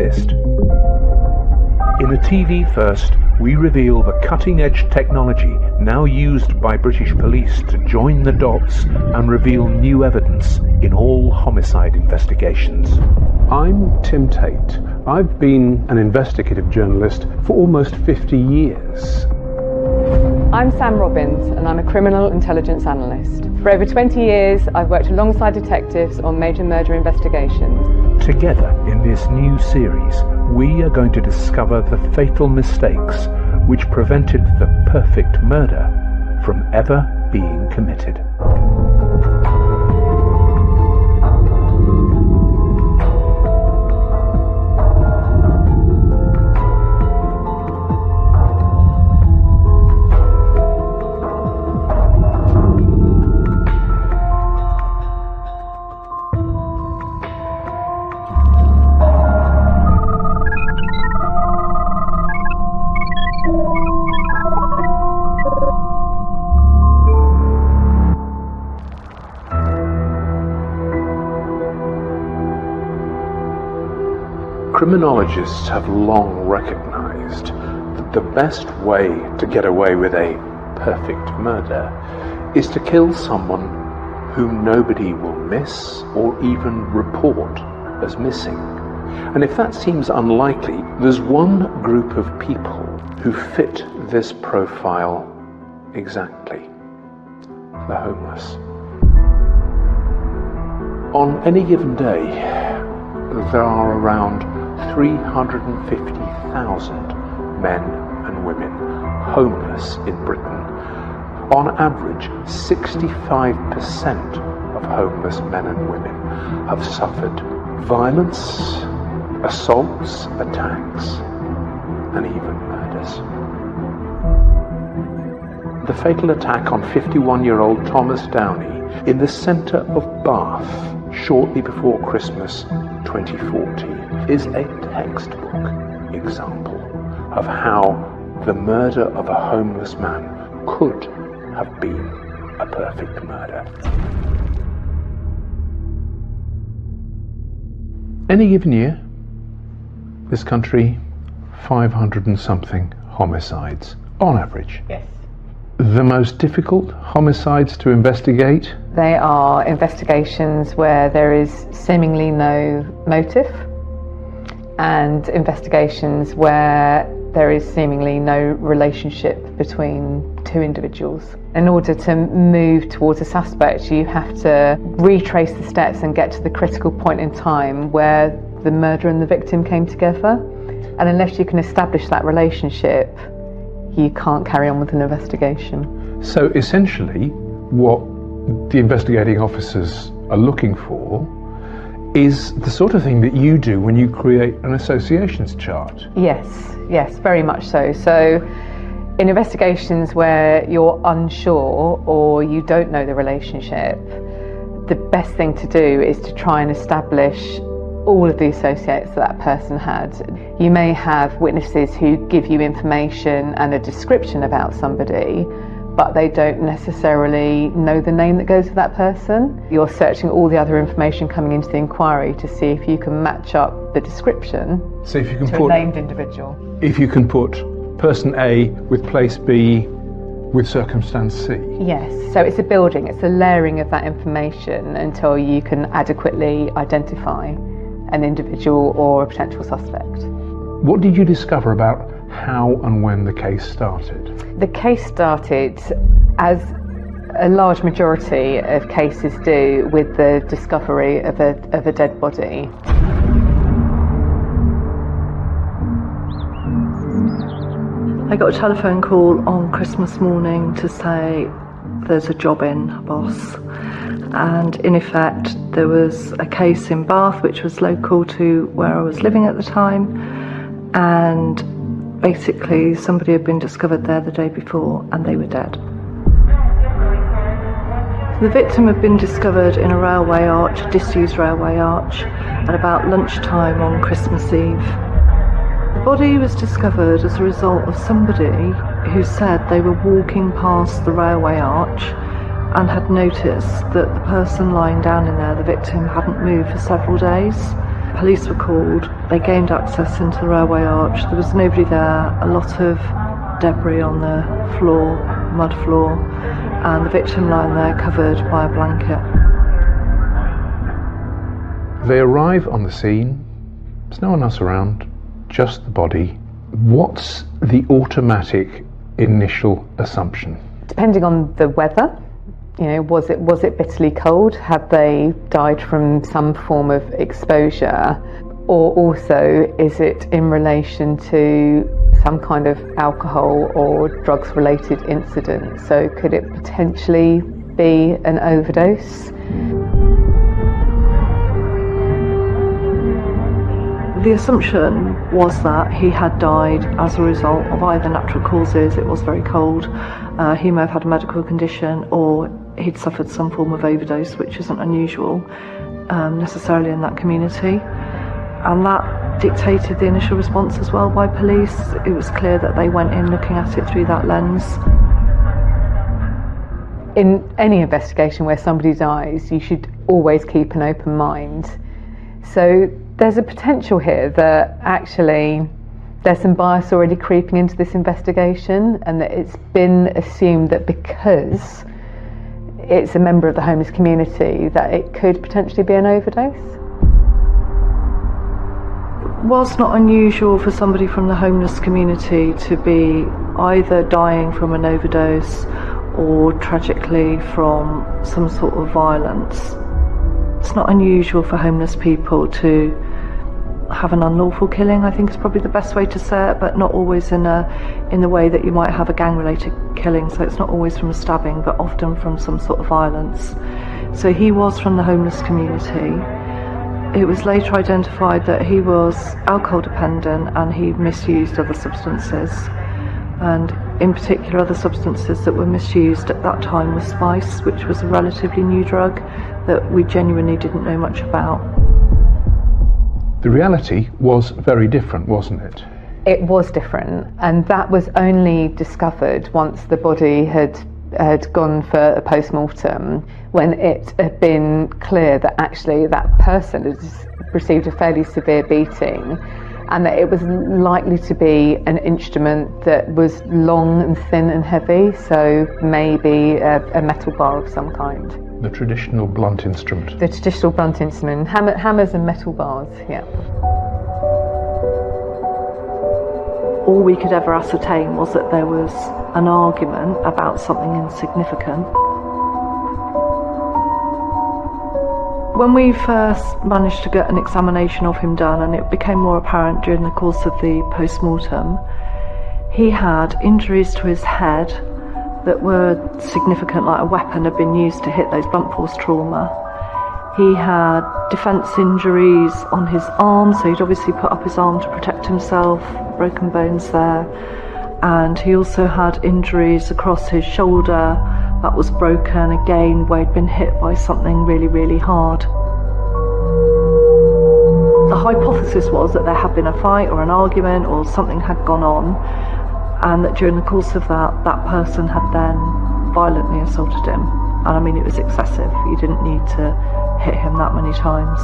exist. In a TV First, we reveal the cutting-edge technology now used by British police to join the dots and reveal new evidence in all homicide investigations. I'm Tim Tate. I've been an investigative journalist for almost 50 years. I'm Sam Robbins and I'm a criminal intelligence analyst. For over 20 years, I've worked alongside detectives on major murder investigations. Together in this new series, we are going to discover the fatal mistakes which prevented the perfect murder from ever being committed. Criminologists have long recognized that the best way to get away with a perfect murder is to kill someone whom nobody will miss or even report as missing. And if that seems unlikely, there's one group of people who fit this profile exactly: the homeless. On any given day, there are around 350,000 men and women homeless in Britain. On average, 65% of homeless men and women have suffered violence, assaults, attacks, and even murders. The fatal attack on 51-year-old Thomas Downey in the centre of Bath shortly before Christmas 2014 is a textbook example of how the murder of a homeless man could have been a perfect murder. Any given year, this country, 500 and something homicides on average. Yes. The most difficult homicides to investigate? They are investigations where there is seemingly no motive, and investigations where there is seemingly no relationship between two individuals. In order to move towards a suspect, you have to retrace the steps and get to the critical point in time where the murderer and the victim came together. And unless you can establish that relationship, you can't carry on with an investigation. So essentially, what the investigating officers are looking for is the sort of thing that you do when you create an associations chart. Yes, very much so. So in investigations where you're unsure or you don't know the relationship, the best thing to do is to try and establish all of the associates that person had. You may have witnesses who give you information and a description about somebody, but they don't necessarily know the name that goes with that person. You're searching all the other information coming into the inquiry to see if you can match up the description so if you can to put a named individual. If you can put person A with place B with circumstance C. Yes, so it's a building, it's a layering of that information until you can adequately identify an individual or a potential suspect. What did you discover about how and when the case started? The case started, as a large majority of cases do, with the discovery of a dead body. I got a telephone call on Christmas morning to say there's a job in, boss. And in effect, there was a case in Bath which was local to where I was living at the time, and basically somebody had been discovered there the day before and they were dead. The victim had been discovered in a railway arch, a disused railway arch, at about lunchtime on Christmas Eve. The body was discovered as a result of somebody who said they were walking past the railway arch and had noticed that the person lying down in there, the victim, hadn't moved for several days. The police were called. They gained access into the railway arch. There was nobody there, a lot of debris on the floor, mud floor, and the victim lying there covered by a blanket. They arrive on the scene. There's no one else around, just the body. What's the automatic initial assumption? Depending on the weather, was it bitterly cold? Had they died from some form of exposure? Or also, is it in relation to some kind of alcohol or drugs related incident? So could it potentially be an overdose? The assumption was that he had died as a result of either natural causes, it was very cold, he may have had a medical condition, or he'd suffered some form of overdose, which isn't unusual necessarily in that community. And that dictated the initial response as well by police. It was clear that they went in looking at it through that lens. In any investigation where somebody dies, you should always keep an open mind. So there's a potential here that actually there's some bias already creeping into this investigation, and that it's been assumed that because it's a member of the homeless community that it could potentially be an overdose. Whilst not unusual for somebody from the homeless community to be either dying from an overdose or tragically from some sort of violence, it's not unusual for homeless people to have an unlawful killing, I think is probably the best way to say it, but not always in the way that you might have a gang-related killing. So it's not always from a stabbing, but often from some sort of violence. So he was from the homeless community. It was later identified that he was alcohol dependent and he misused other substances. And in particular, other substances that were misused at that time was spice, which was a relatively new drug that we genuinely didn't know much about. The reality was very different, wasn't it? It was different, and that was only discovered once the body had gone for a post-mortem, when it had been clear that actually that person had received a fairly severe beating, and that it was likely to be an instrument that was long and thin and heavy, so maybe a metal bar of some kind. The traditional blunt instrument. The traditional blunt instrument, hammers and metal bars, yeah. All we could ever ascertain was that there was an argument about something insignificant. When we first managed to get an examination of him done, and it became more apparent during the course of the post-mortem, he had injuries to his head that were significant, like a weapon had been used to hit those blunt force trauma. He had defence injuries on his arm, so he'd obviously put up his arm to protect himself, broken bones there. And he also had injuries across his shoulder that was broken again, where he'd been hit by something really, really hard. The hypothesis was that there had been a fight or an argument or something had gone on, and that during the course of that person had then violently assaulted him. And I mean, it was excessive. You didn't need to hit him that many times.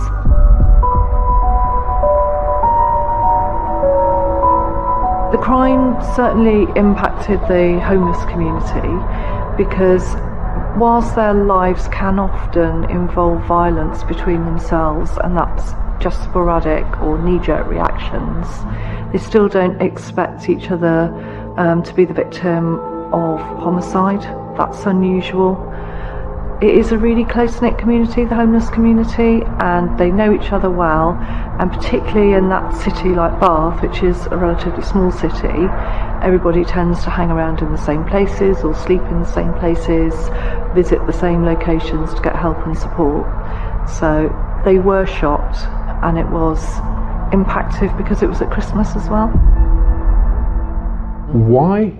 The crime certainly impacted the homeless community, because whilst their lives can often involve violence between themselves, and that's just sporadic or knee-jerk reactions, they still don't expect each other to be the victim of homicide. That's unusual. It is a really close-knit community, the homeless community, and they know each other well, and particularly in that city like Bath, which is a relatively small city, everybody tends to hang around in the same places or sleep in the same places, visit the same locations to get help and support. So they were shocked, and it was impactful because it was at Christmas as well. Why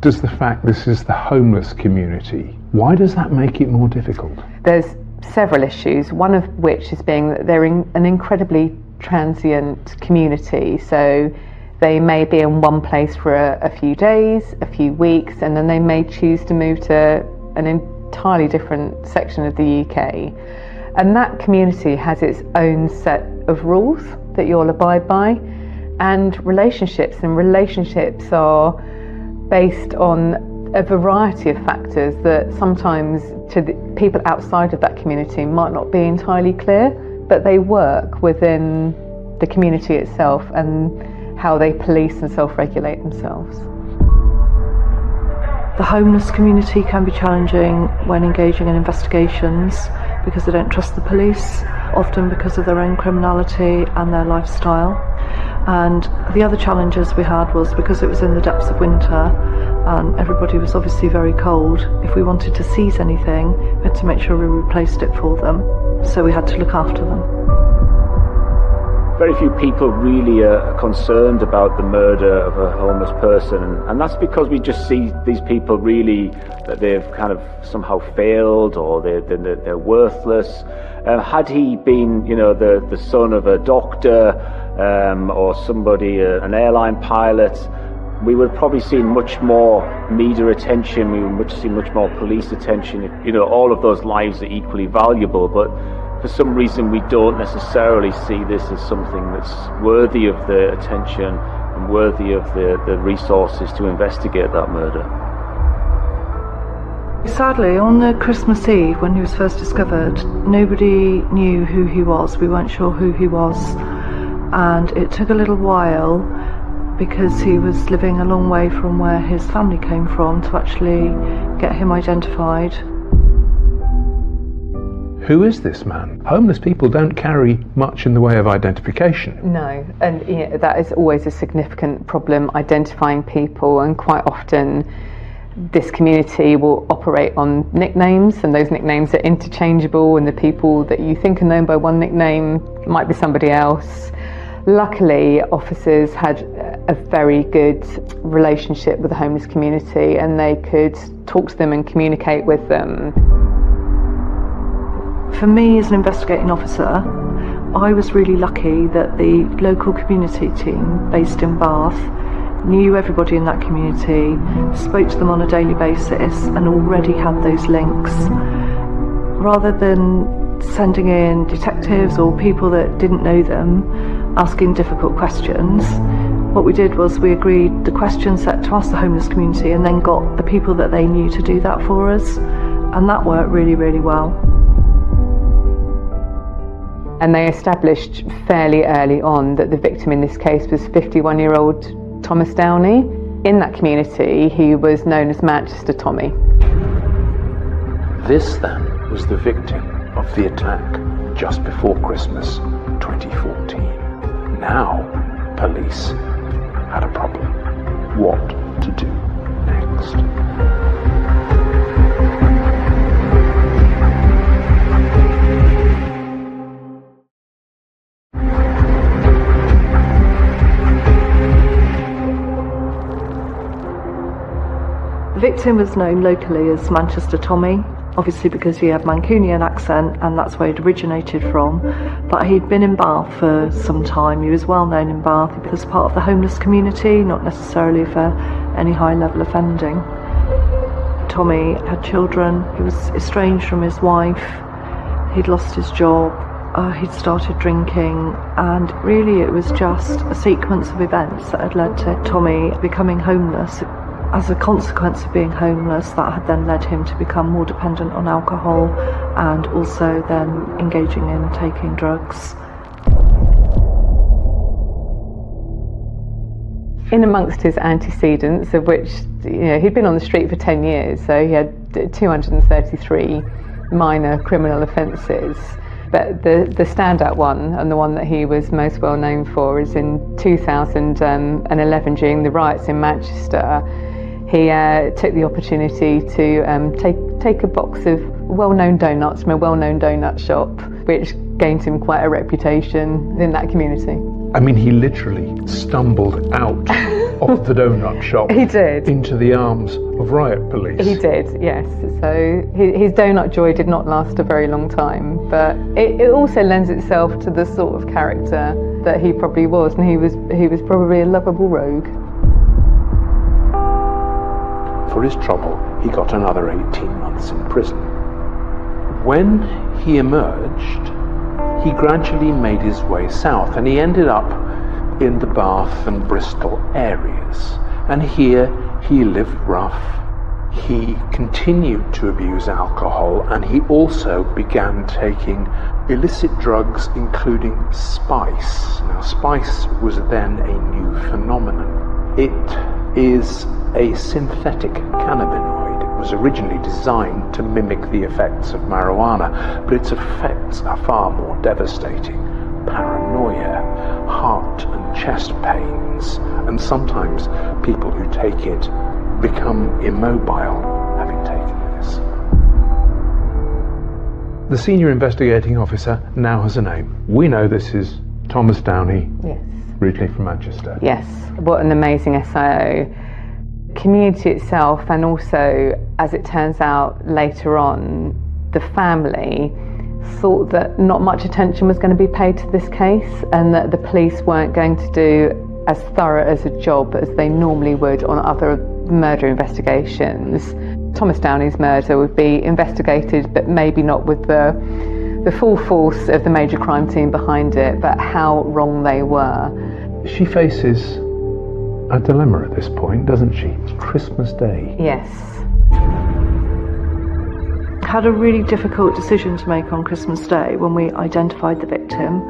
does the fact this is the homeless community, why does that make it more difficult? There's several issues, one of which is being that they're an incredibly transient community. So they may be in one place for a few days, a few weeks, and then they may choose to move to an entirely different section of the UK. And that community has its own set of rules that you'll abide by, and relationships are based on a variety of factors that sometimes to the people outside of that community might not be entirely clear, but they work within the community itself and how they police and self-regulate themselves. The homeless community can be challenging when engaging in investigations because they don't trust the police, often because of their own criminality and their lifestyle. And the other challenges we had was because it was in the depths of winter and everybody was obviously very cold, if we wanted to seize anything, we had to make sure we replaced it for them, so we had to look after them. Very few people really are concerned about the murder of a homeless person, and that's because we just see these people really that they've kind of somehow failed or they're worthless. Had he been, the son of a doctor or somebody, an airline pilot, we would have probably seen much more media attention. We would see much more police attention. All of those lives are equally valuable, but for some reason we don't necessarily see this as something that's worthy of the attention and worthy of the resources to investigate that murder. Sadly, on the Christmas Eve when he was first discovered, nobody knew who he was. We weren't sure who he was, and it took a little while because he was living a long way from where his family came from to actually get him identified. Who is this man? Homeless people don't carry much in the way of identification. No, and that is always a significant problem, identifying people, and quite often this community will operate on nicknames, and those nicknames are interchangeable, and the people that you think are known by one nickname might be somebody else. Luckily, officers had a very good relationship with the homeless community, and they could talk to them and communicate with them. For me as an investigating officer, I was really lucky that the local community team based in Bath knew everybody in that community, spoke to them on a daily basis and already had those links. Rather than sending in detectives or people that didn't know them, asking difficult questions, what we did was we agreed the question set to ask the homeless community and then got the people that they knew to do that for us, and that worked really, really well. And they established fairly early on that the victim in this case was 51-year-old Thomas Downey. In that community, he was known as Manchester Tommy. This then was the victim of the attack just before Christmas 2014. Now, police had a problem. What to do next? The victim was known locally as Manchester Tommy, obviously because he had Mancunian accent and that's where he'd originated from, but he'd been in Bath for some time. He was well known in Bath as part of the homeless community, not necessarily for any high level offending. Tommy had children, he was estranged from his wife, he'd lost his job, he'd started drinking, and really it was just a sequence of events that had led to Tommy becoming homeless. As a consequence of being homeless, that had then led him to become more dependent on alcohol and also then engaging in taking drugs. In amongst his antecedents, of which he'd been on the street for 10 years, so he had 233 minor criminal offences. But the standout one, and the one that he was most well known for, is in 2011 during the riots in Manchester. He took the opportunity to take a box of well-known donuts from a well-known donut shop, which gained him quite a reputation in that community. I mean, he literally stumbled out of the donut shop. He did. Into the arms of riot police. He did, yes. So his donut joy did not last a very long time, but it also lends itself to the sort of character that he probably was, and he was probably a lovable rogue. For his trouble, he got another 18 months in prison. When he emerged, he gradually made his way south, and he ended up in the Bath and Bristol areas. And here he lived rough. He continued to abuse alcohol, and he also began taking illicit drugs, including spice. Now, spice was then a new phenomenon. It is a synthetic cannabinoid. It was originally designed to mimic the effects of marijuana, but its effects are far more devastating. Paranoia, heart and chest pains, and sometimes people who take it become immobile having taken this. The senior investigating officer now has a name. We know this is Thomas Downey, Yes. originally from Manchester. Yes. What an amazing SIO. Community itself, and also, as it turns out later on, the family thought that not much attention was going to be paid to this case, and that the police weren't going to do as thorough as a job as they normally would on other murder investigations. Thomas Downey's murder would be investigated, but maybe not with the full force of the major crime team behind it, but how wrong they were. She faces a dilemma at this point, doesn't she? It's Christmas Day. Yes. Had a really difficult decision to make on Christmas Day when we identified the victim,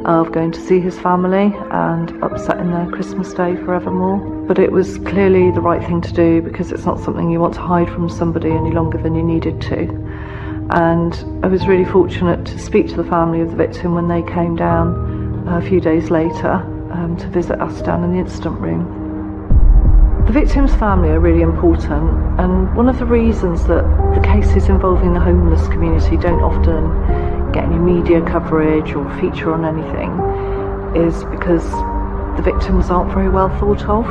of going to see his family and upsetting their Christmas Day forevermore. But it was clearly the right thing to do, because it's not something you want to hide from somebody any longer than you needed to. And I was really fortunate to speak to the family of the victim when they came down a few days later to visit us down in the incident room. The victim's family are really important, and one of the reasons that the cases involving the homeless community don't often get any media coverage or feature on anything is because the victims aren't very well thought of.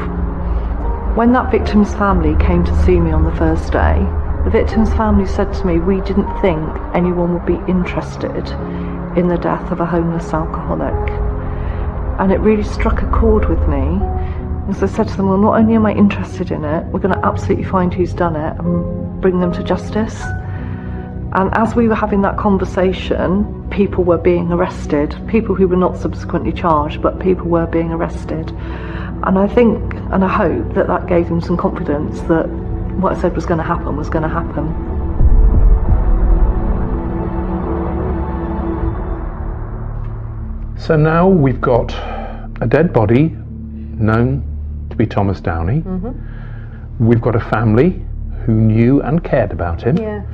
When that victim's family came to see me on the first day, the victim's family said to me, we didn't think anyone would be interested in the death of a homeless alcoholic. And it really struck a chord with me. As I said to them, well, not only am I interested in it, we're going to absolutely find who's done it and bring them to justice. And as we were having that conversation, people were being arrested, people who were not subsequently charged, but people were being arrested. And I think, and I hope, that that gave them some confidence that what I said was going to happen was going to happen. So now we've got a dead body known to be Thomas Downey. Mm-hmm. We've got a family who knew and cared about him. Yeah.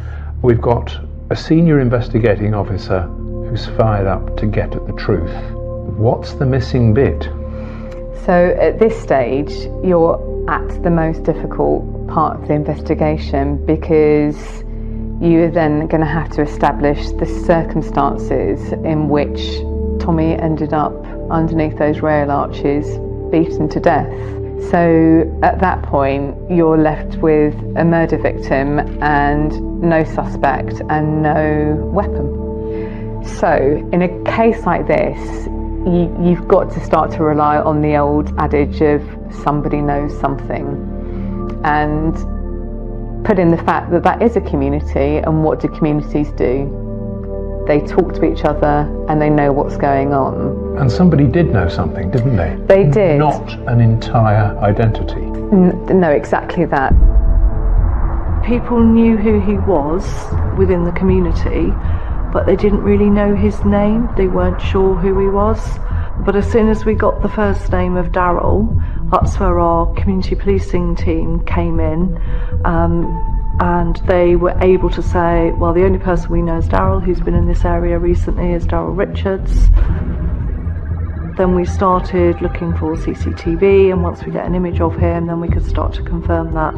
We've got a senior investigating officer who's fired up to get at the truth. What's the missing bit? So at this stage, you're at the most difficult part of the investigation, because you're then going to have to establish the circumstances in which Tommy ended up underneath those rail arches, beaten to death. So at that point, you're left with a murder victim and no suspect and no weapon. So in a case like this, you've got to start to rely on the old adage of somebody knows something, and put in the fact that that is a community, and what do communities do? They talk to each other and they know what's going on. And somebody did know something, didn't they? They did. Not an entire identity. No, exactly that. People knew who he was within the community, but they didn't really know his name. They weren't sure who he was. But as soon as we got the first name of Daryl, that's where our community policing team came in. And they were able to say, well, the only person we know is Daryl, who's been in this area recently, is Daryl Richards. Then we started looking for CCTV, and once we get an image of him, then we could start to confirm that.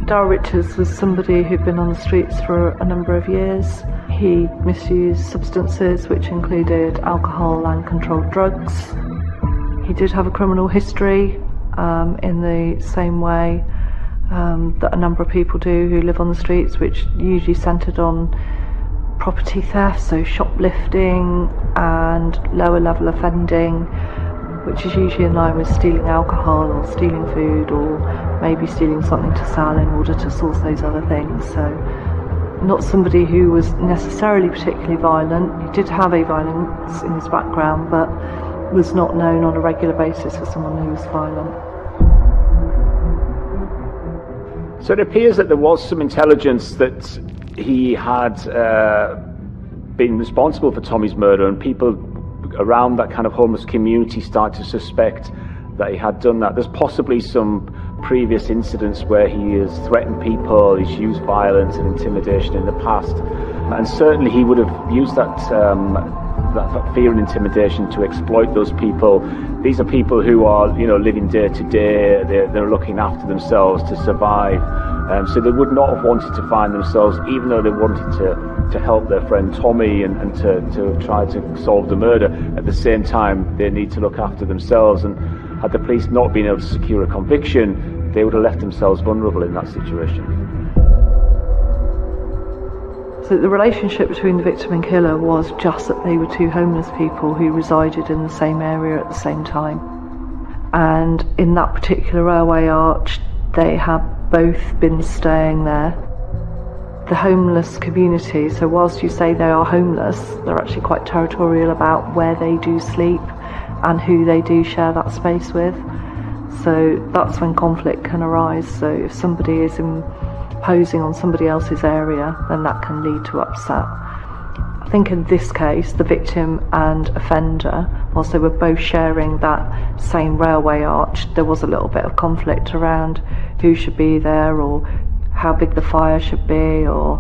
Daryl Richards was somebody who'd been on the streets for a number of years. He misused substances, which included alcohol and controlled drugs. He did have a criminal history in the same way that a number of people do who live on the streets, which usually centred on property theft, so shoplifting and lower level offending, which is usually in line with stealing alcohol or stealing food or maybe stealing something to sell in order to source those other things. So not somebody who was necessarily particularly violent. He did have a violence in his background, but was not known on a regular basis as someone who was violent. So it appears that there was some intelligence that he had been responsible for Tommy's murder, and people around that kind of homeless community start to suspect that he had done that. There's possibly some previous incidents where he has threatened people, he's used violence and intimidation in the past, and certainly he would have used that fear and intimidation to exploit those people. These are people who are, living day to day. They're looking after themselves to survive. So they would not have wanted to find themselves, even though they wanted to help their friend Tommy and to try to solve the murder. At the same time, they need to look after themselves. And had the police not been able to secure a conviction, they would have left themselves vulnerable in that situation. So the relationship between the victim and killer was just that they were two homeless people who resided in the same area at the same time. And in that particular railway arch, they had both been staying there. The homeless community, so whilst you say they are homeless, they're actually quite territorial about where they do sleep and who they do share that space with. So that's when conflict can arise. So if somebody is imposing on somebody else's area, then that can lead to upset. I think in this case, the victim and offender, whilst they were both sharing that same railway arch, there was a little bit of conflict around who should be there, or how big the fire should be, or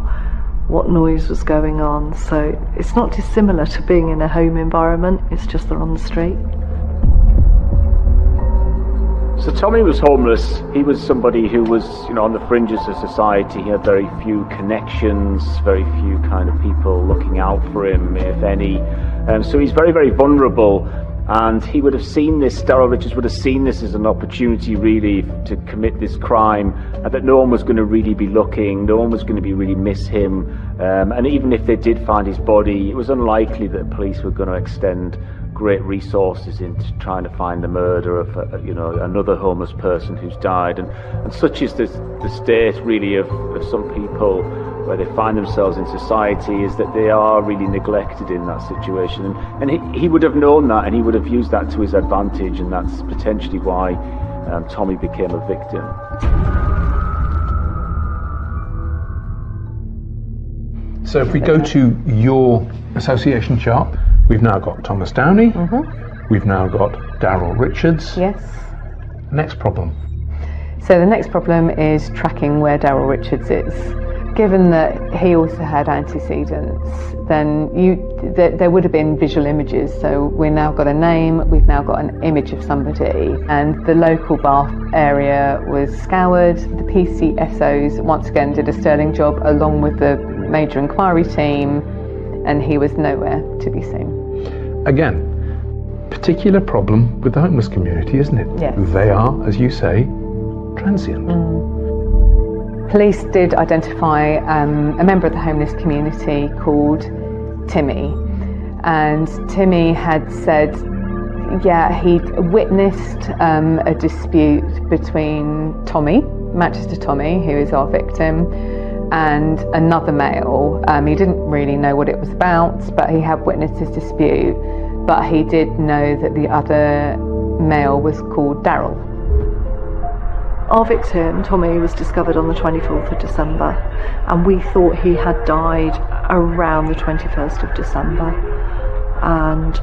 what noise was going on. So it's not dissimilar to being in a home environment, it's just they're on the street. So Tommy was homeless. He was somebody who was, on the fringes of society. He had very few connections, very few kind of people looking out for him, if any. So he's very, very vulnerable. And he would have seen this, Daryl Richards would have seen this as an opportunity really to commit this crime, and that no one was going to really be looking, no one was going to be really miss him. And even if they did find his body, it was unlikely that the police were going to extend great resources into trying to find the murder of another homeless person who's died. And such is the state really of some people where they find themselves in society, is that they are really neglected in that situation. And he would have known that, and he would have used that to his advantage, and that's potentially why Tommy became a victim. So if we go to your association chart, we've now got Thomas Downey, we've now got Daryl Richards. Yes. Next problem. So the next problem is tracking where Daryl Richards is. Given that he also had antecedents, then there would have been visual images. So we've now got a name, we've now got an image of somebody, and the local Bath area was scoured. The PCSOs once again did a sterling job along with the major inquiry team, and he was nowhere to be seen. Again, particular problem with the homeless community, isn't it? Yes. They are, as you say, transient. Police did identify a member of the homeless community called Timmy, and Timmy had said, he'd witnessed a dispute between Tommy, Manchester Tommy, who is our victim, and another male. He didn't really know what it was about, but he had witnessed this dispute, but he did know that the other male was called Daryl. Our victim, Tommy, was discovered on the 24th of December, and we thought he had died around the 21st of December. And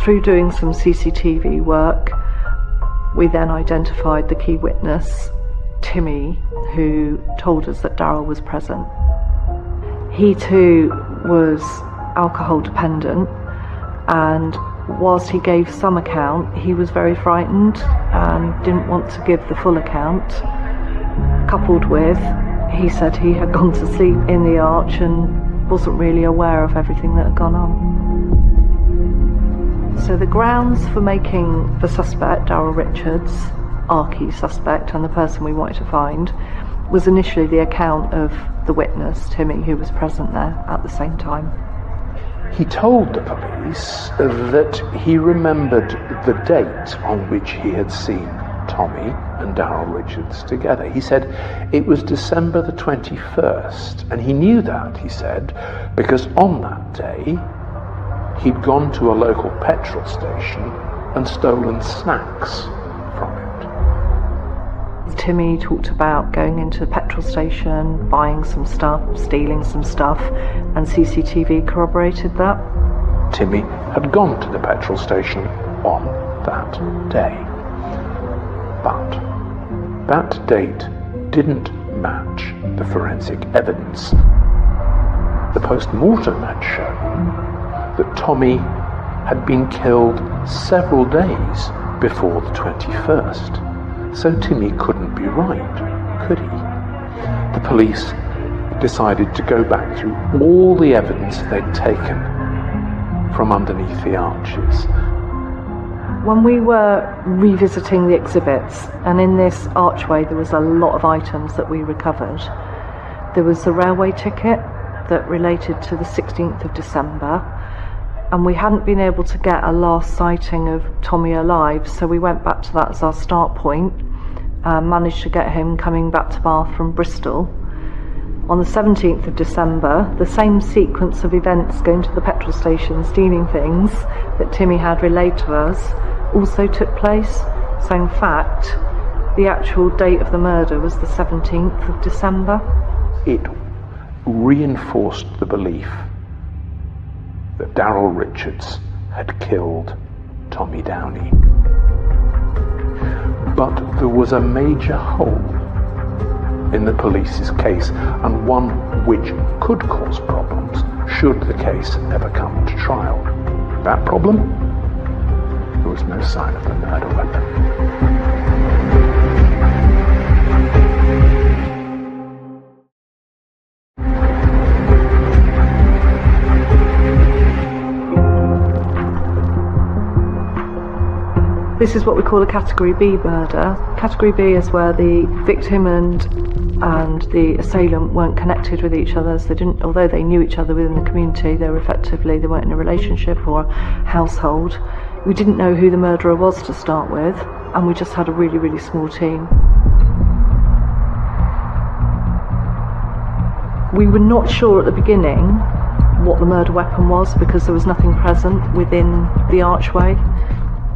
through doing some CCTV work, we then identified the key witness, Timmy, who told us that Daryl was present. He too was alcohol dependent, and whilst he gave some account, he was very frightened and didn't want to give the full account. Coupled with, he said he had gone to sleep in the arch and wasn't really aware of everything that had gone on. So the grounds for making the suspect, Daryl Richards, our key suspect and the person we wanted to find, was initially the account of the witness, Timmy, who was present there at the same time. He told the police that he remembered the date on which he had seen Tommy and Daryl Richards together. He said it was December the 21st, and he knew that, he said, because on that day he'd gone to a local petrol station and stolen snacks from it. Timmy talked about going into the petrol station, buying some stuff, stealing some stuff, and CCTV corroborated that. Timmy had gone to the petrol station on that day. But that date didn't match the forensic evidence. The post-mortem had shown that Tommy had been killed several days before the 21st. So Timmy couldn't be right, could he? The police decided to go back through all the evidence they'd taken from underneath the arches. When we were revisiting the exhibits, and in this archway there was a lot of items that we recovered, there was a railway ticket that related to the 16th of December, and we hadn't been able to get a last sighting of Tommy alive, so we went back to that as our start point and managed to get him coming back to Bath from Bristol. On the 17th of December, the same sequence of events, going to the petrol station, stealing things, that Timmy had relayed to us also took place. So in fact, the actual date of the murder was the 17th of December. It reinforced the belief that Daryl Richards had killed Tommy Downey. But there was a major hole in the police's case, and one which could cause problems should the case ever come to trial. That problem? There was no sign of the murder weapon. This is what we call a Category B murder. Category B is where the victim and the assailant weren't connected with each other. So they didn't, although they knew each other within the community, they weren't in a relationship or household. We didn't know who the murderer was to start with, and we just had a really, really small team. We were not sure at the beginning what the murder weapon was because there was nothing present within the archway.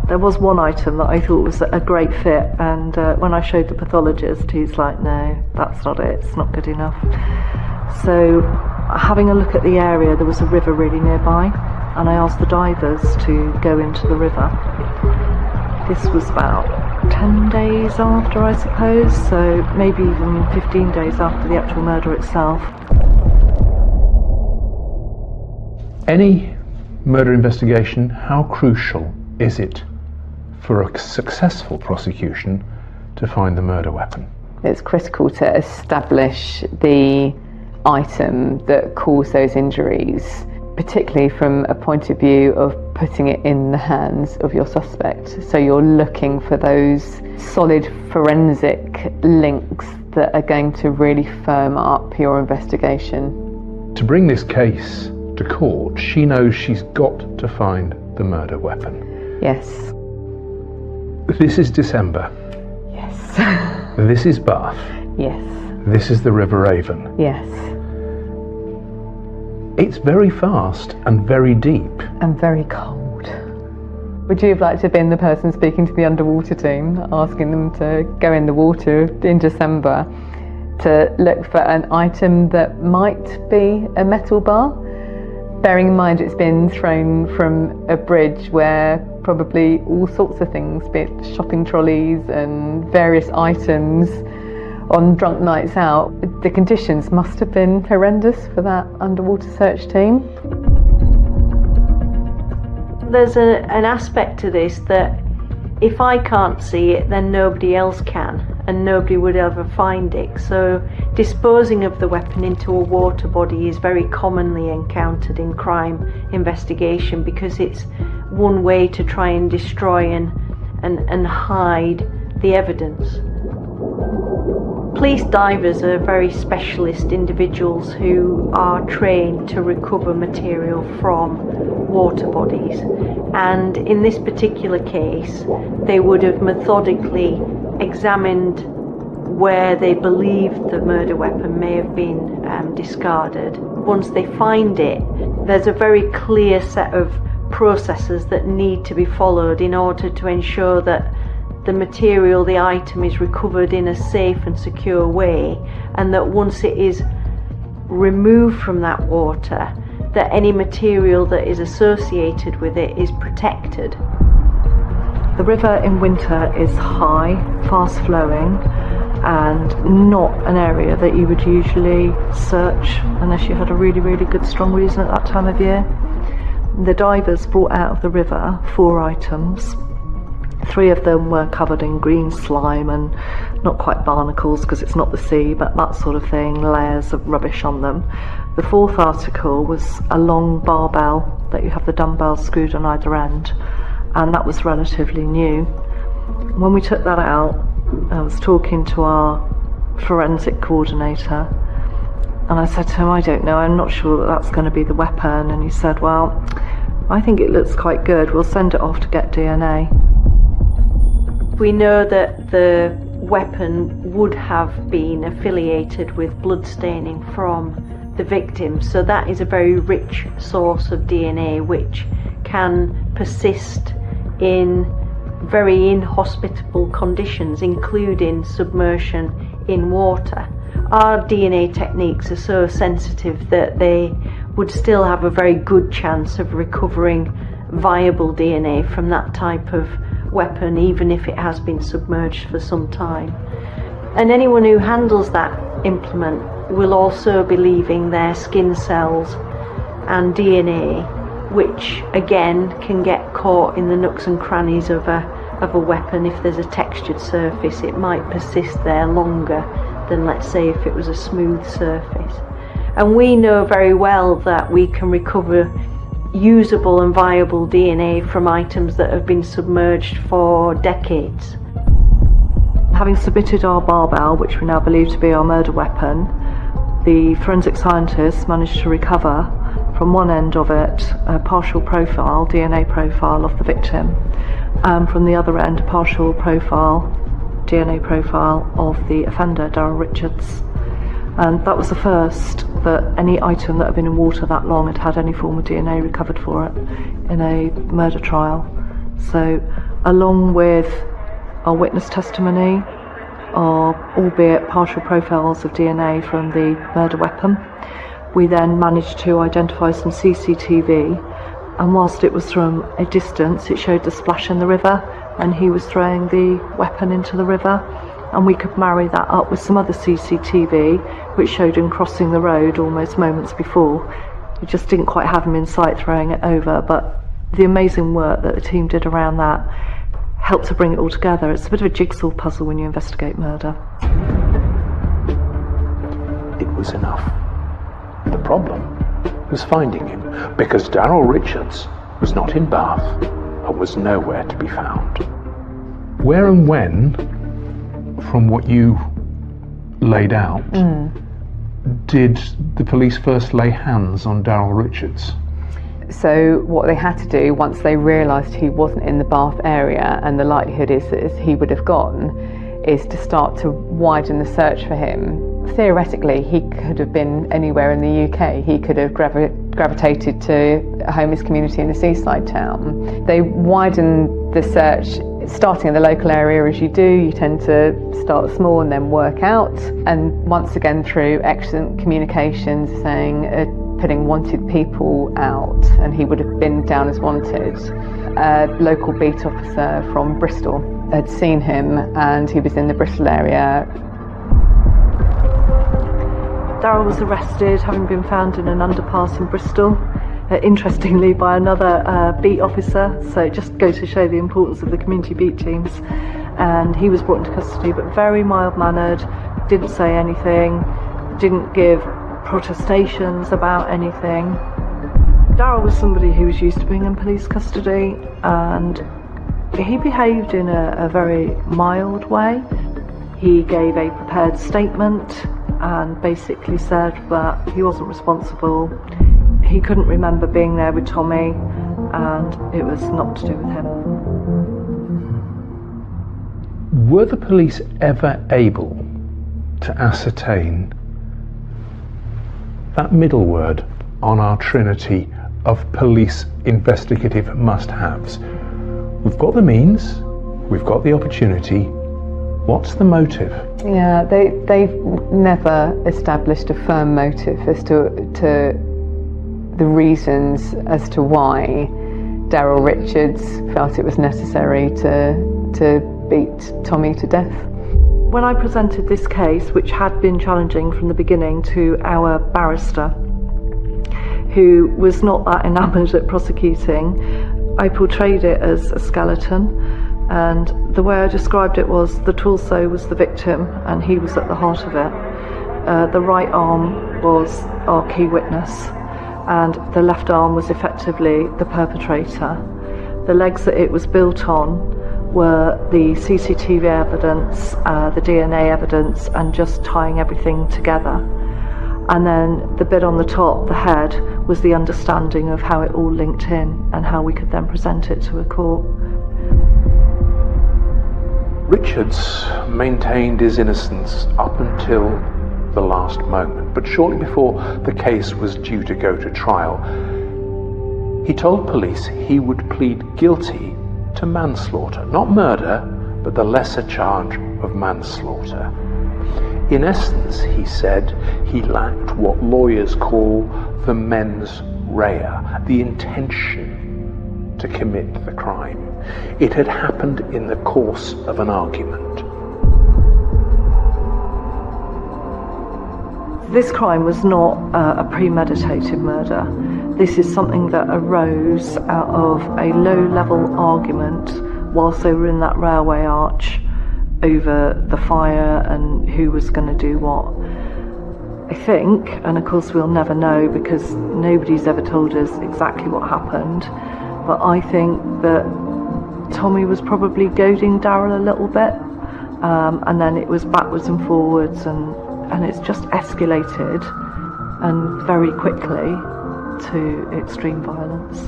There was one item that I thought was a great fit, and when I showed the pathologist, he's like, no, that's not it, it's not good enough. So having a look at the area, there was a river really nearby, and I asked the divers to go into the river. This was about 10 days after, I suppose, so maybe even 15 days after the actual murder itself. Any murder investigation, how crucial is it for a successful prosecution to find the murder weapon? It's critical to establish the item that caused those injuries, particularly from a point of view of putting it in the hands of your suspect. So you're looking for those solid forensic links that are going to really firm up your investigation. To bring this case to court, she knows she's got to find the murder weapon. Yes. This is December. Yes. This is Bath. Yes. This is the River Avon. Yes. It's very fast and very deep. And very cold. Would you have liked to have been the person speaking to the underwater team, asking them to go in the water in December to look for an item that might be a metal bar? Bearing in mind it's been thrown from a bridge where probably all sorts of things, be it shopping trolleys and various items on drunk nights out, the conditions must have been horrendous for that underwater search team. There's an aspect to this that if I can't see it, then nobody else can, and nobody would ever find it. So disposing of the weapon into a water body is very commonly encountered in crime investigation because it's one way to try and destroy and hide the evidence. Police divers are very specialist individuals who are trained to recover material from water bodies, and in this particular case they would have methodically examined where they believed the murder weapon may have been discarded. Once they find it, there's a very clear set of processes that need to be followed in order to ensure that the material, the item, is recovered in a safe and secure way, and that once it is removed from that water, that any material that is associated with it is protected. The river in winter is high, fast flowing, and not an area that you would usually search unless you had a really, really good strong reason at that time of year. The divers brought out of the river 4 items. 3 of them were covered in green slime and not quite barnacles because it's not the sea, but that sort of thing, layers of rubbish on them. The 4th article was a long barbell that you have the dumbbells screwed on either end, and that was relatively new. When we took that out, I was talking to our forensic coordinator, and I said to him, I don't know, I'm not sure that that's going to be the weapon. And he said, well, I think it looks quite good, we'll send it off to get DNA. We know that the weapon would have been affiliated with blood staining from the victim, so that is a very rich source of DNA which can persist in very inhospitable conditions, including submersion in water. Our DNA techniques are so sensitive that they would still have a very good chance of recovering viable DNA from that type of weapon, even if it has been submerged for some time. And anyone who handles that implement will also be leaving their skin cells and DNA, which again can get caught in the nooks and crannies of a weapon. If there's a textured surface, it might persist there longer than, let's say, if it was a smooth surface. And we know very well that we can recover usable and viable DNA from items that have been submerged for decades. Having submitted our barbell, which we now believe to be our murder weapon, the forensic scientists managed to recover from one end of it a partial profile, DNA profile of the victim, and from the other end a partial profile, DNA profile of the offender, Daryl Richards. And that was the first that any item that had been in water that long had had any form of DNA recovered for it in a murder trial. So, along with our witness testimony, our albeit partial profiles of DNA from the murder weapon, we then managed to identify some CCTV, and whilst it was from a distance, it showed the splash in the river and he was throwing the weapon into the river. And we could marry that up with some other CCTV which showed him crossing the road almost moments before. We just didn't quite have him in sight throwing it over, but the amazing work that the team did around that helped to bring it all together. It's a bit of a jigsaw puzzle when you investigate murder. It was enough. The problem was finding him, because Daryl Richards was not in Bath and was nowhere to be found. Where and when, from what you laid out, did the police first lay hands on Daryl Richards? So what they had to do, once they realised he wasn't in the Bath area and the likelihood is that he would have gone, is to start to widen the search for him. Theoretically, he could have been anywhere in the UK. He could have gravitated to a homeless community in a seaside town. They widened the search, starting in the local area as you do. You tend to start small and then work out. And once again, through excellent communications, saying, putting wanted people out, and he would have been down as wanted. A local beat officer from Bristol had seen him and he was in the Bristol area. Daryl was arrested, having been found in an underpass in Bristol, interestingly by another beat officer, so it just goes to show the importance of the community beat teams. And he was brought into custody, but very mild-mannered, didn't say anything, didn't give protestations about anything. Daryl was somebody who was used to being in police custody, and he behaved in a very mild way. He gave a prepared statement and basically said that he wasn't responsible. He couldn't remember being there with Tommy, and it was not to do with him. Were the police ever able to ascertain that middle word on our trinity of police investigative must-haves? We've got the means, we've got the opportunity. What's the motive? Yeah, they've never established a firm motive as to the reasons as to why Daryl Richards felt it was necessary to beat Tommy to death. When I presented this case, which had been challenging from the beginning, to our barrister, who was not that enamoured at prosecuting, I portrayed it as a skeleton, and the way I described it was the torso was the victim and he was at the heart of it. The right arm was our key witness and the left arm was effectively the perpetrator. The legs that it was built on were the CCTV evidence, the DNA evidence, and just tying everything together. And then the bit on the top, the head, was the understanding of how it all linked in and how we could then present it to a court. Richards maintained his innocence up until the last moment, but shortly before the case was due to go to trial, he told police he would plead guilty to manslaughter, not murder, but the lesser charge of manslaughter. In essence, he said, he lacked what lawyers call the mens rea, the intention to commit the crime. It had happened in the course of an argument. This crime was not a premeditated murder. This is something that arose out of a low-level argument whilst they were in that railway arch over the fire and who was going to do what. I think, and of course we'll never know because nobody's ever told us exactly what happened, but I think that Tommy was probably goading Daryl a little bit, and then it was backwards and forwards, and it's just escalated, and very quickly, to extreme violence.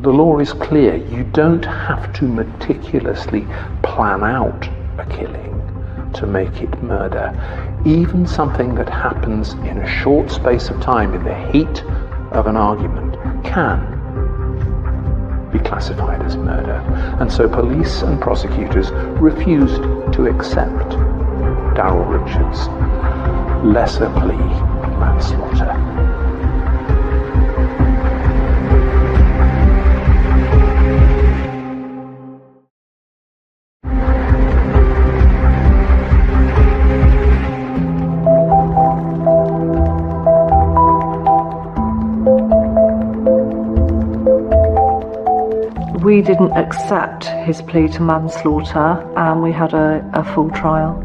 The law is clear. You don't have to meticulously plan out a killing to make it murder. Even something that happens in a short space of time in the heat of an argument can be classified as murder. And so police and prosecutors refused to accept Daryl Richards' lesser plea of manslaughter. We didn't accept his plea to manslaughter, and we had a full trial.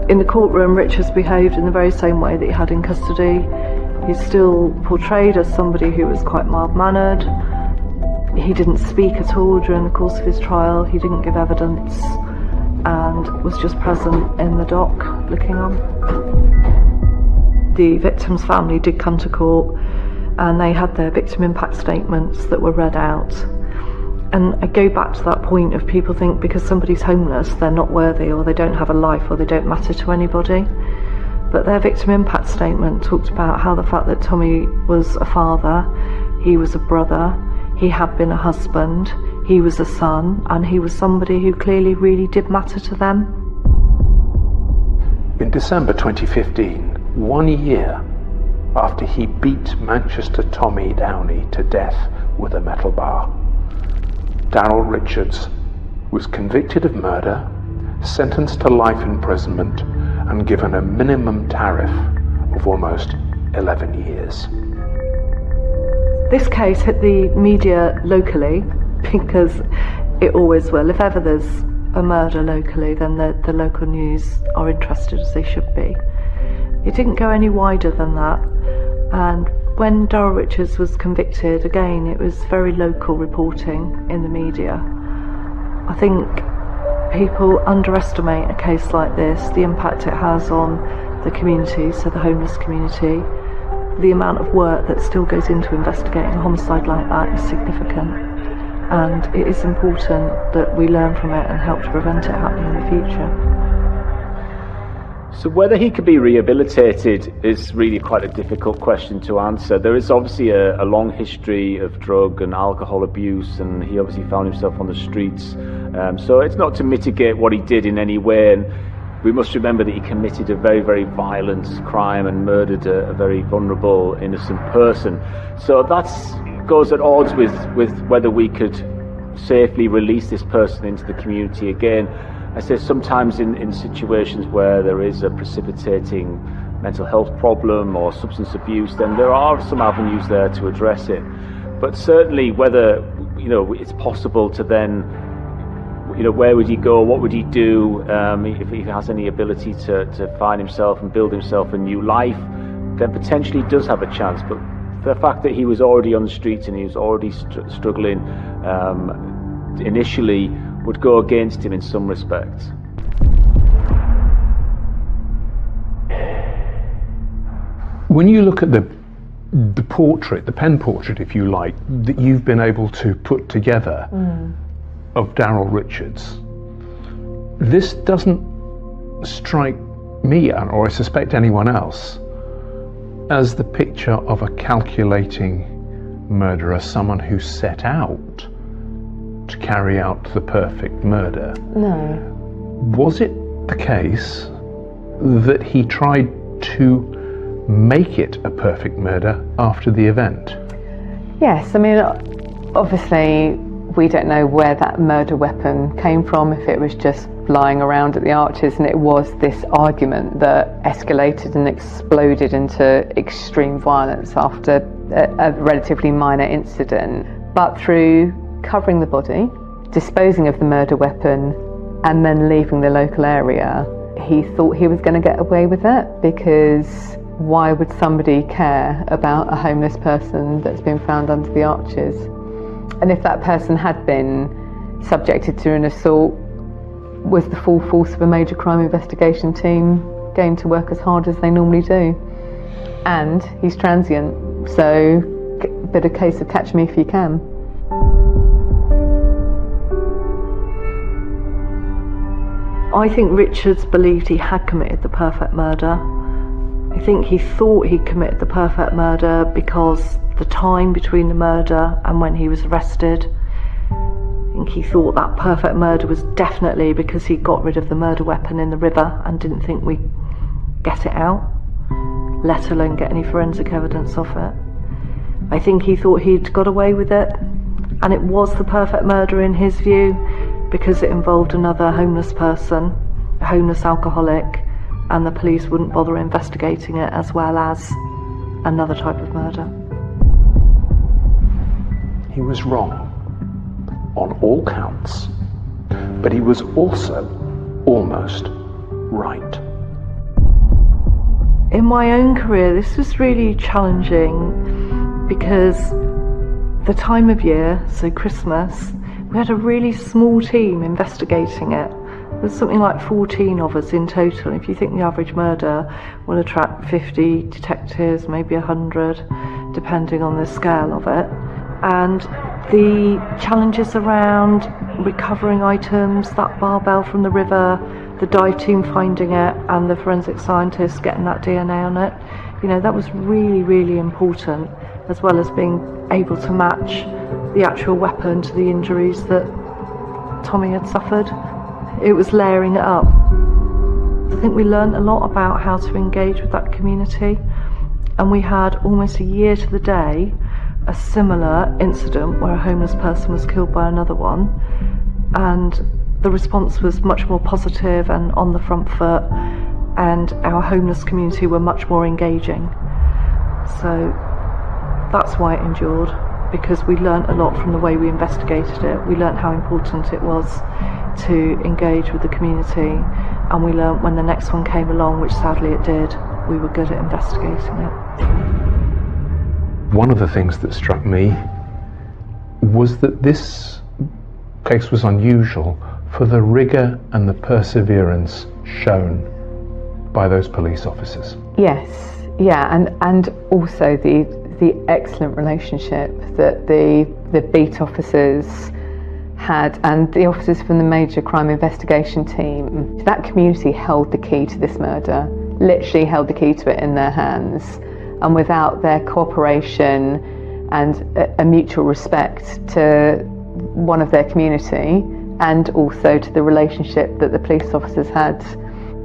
In the courtroom, Richards behaved in the very same way that he had in custody. He's still portrayed as somebody who was quite mild-mannered. He didn't speak at all during the course of his trial. He didn't give evidence and was just present in the dock looking on. The victim's family did come to court and they had their victim impact statements that were read out. And I go back to that point of people think because somebody's homeless they're not worthy or they don't have a life or they don't matter to anybody. But their victim impact statement talked about how the fact that Tommy was a father, he was a brother, he had been a husband, he was a son, and he was somebody who clearly really did matter to them. In December 2015, 1 year after he beat Manchester Tommy Downey to death with a metal bar, Daryl Richards was convicted of murder, sentenced to life imprisonment, and given a minimum tariff of almost 11 years. This case hit the media locally because it always will. If ever there's a murder locally, then the local news are interested, as they should be. It didn't go any wider than that, and when Daryl Richards was convicted, again, it was very local reporting in the media. I think people underestimate a case like this, the impact it has on the community, so the homeless community, the amount of work that still goes into investigating a homicide like that is significant, and it is important that we learn from it and help to prevent it happening in the future. So whether he could be rehabilitated is really quite a difficult question to answer. There is obviously a long history of drug and alcohol abuse, and he obviously found himself on the streets. So it's not to mitigate what he did in any way, and we must remember that he committed a very, very violent crime and murdered a very vulnerable, innocent person. So that goes at odds with whether we could safely release this person into the community again. I say sometimes in situations where there is a precipitating mental health problem or substance abuse, then there are some avenues there to address it. But certainly whether, it's possible to then, where would he go, what would he do, if he has any ability to find himself and build himself a new life, then potentially he does have a chance. But the fact that he was already on the streets and he was already struggling initially would go against him in some respects. When you look at the portrait, the pen portrait, if you like, that you've been able to put together of Daryl Richards, this doesn't strike me, or I suspect anyone else, as the picture of a calculating murderer, someone who set out to carry out the perfect murder. No. Was it the case that he tried to make it a perfect murder after the event? Yes, I mean, obviously we don't know where that murder weapon came from, if it was just lying around at the Arches, and it was this argument that escalated and exploded into extreme violence after a relatively minor incident. But through covering the body, disposing of the murder weapon, and then leaving the local area, he thought he was going to get away with it, because why would somebody care about a homeless person that's been found under the Arches? And if that person had been subjected to an assault, was the full force of a major crime investigation team going to work as hard as they normally do? And he's transient, so a bit of case of catch me if you can. I think Richards believed he had committed the perfect murder. I think he thought he'd committed the perfect murder because the time between the murder and when he was arrested, I think he thought that perfect murder was definitely because he got rid of the murder weapon in the river and didn't think we'd get it out, let alone get any forensic evidence of it. I think he thought he'd got away with it, and it was the perfect murder in his view, because it involved another homeless person, a homeless alcoholic, and the police wouldn't bother investigating it, as well as another type of murder. He was wrong on all counts, but he was also almost right. In my own career, this was really challenging because the time of year, so Christmas, we had a really small team investigating it. There was something like 14 of us in total. If you think the average murder will attract 50 detectives, maybe 100, depending on the scale of it. And the challenges around recovering items, that barbell from the river, the dive team finding it, and the forensic scientists getting that DNA on it, that was really, really important, as well as being able to match the actual weapon to the injuries that Tommy had suffered. It was layering it up. I think we learned a lot about how to engage with that community, and we had almost a year to the day a similar incident where a homeless person was killed by another one, and the response was much more positive and on the front foot, and our homeless community were much more engaging. So that's why it endured, because we learnt a lot from the way we investigated it. We learnt how important it was to engage with the community, and we learnt when the next one came along, which sadly it did, we were good at investigating it. One of the things that struck me was that this case was unusual for the rigour and the perseverance shown by those police officers. Yes, Yeah, and also the excellent relationship that the beat officers had and the officers from the major crime investigation team. That community held the key to this murder, literally held the key to it in their hands, and without their cooperation and a mutual respect to one of their community and also to the relationship that the police officers had,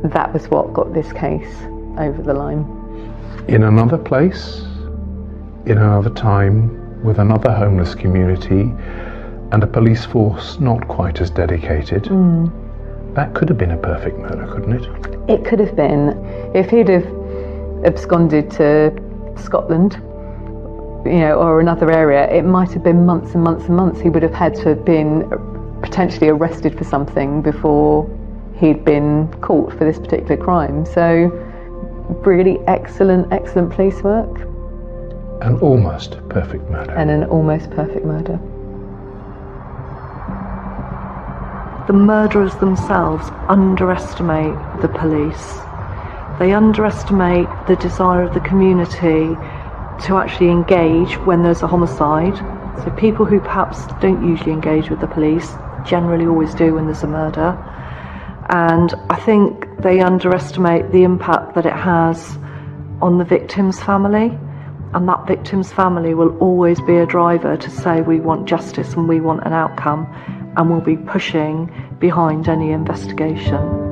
that was what got this case over the line. In another place, in another time, with another homeless community and a police force not quite as dedicated, that could have been a perfect murder, couldn't it? It could have been. If he'd have absconded to Scotland, or another area, it might have been months and months and months. He would have had to have been potentially arrested for something before he'd been caught for this particular crime. So really excellent police work. An almost perfect murder. And an almost perfect murder. The murderers themselves underestimate the police. They underestimate the desire of the community to actually engage when there's a homicide. So people who perhaps don't usually engage with the police generally always do when there's a murder. And I think they underestimate the impact that it has on the victim's family. And that victim's family will always be a driver to say we want justice and we want an outcome, and will be pushing behind any investigation.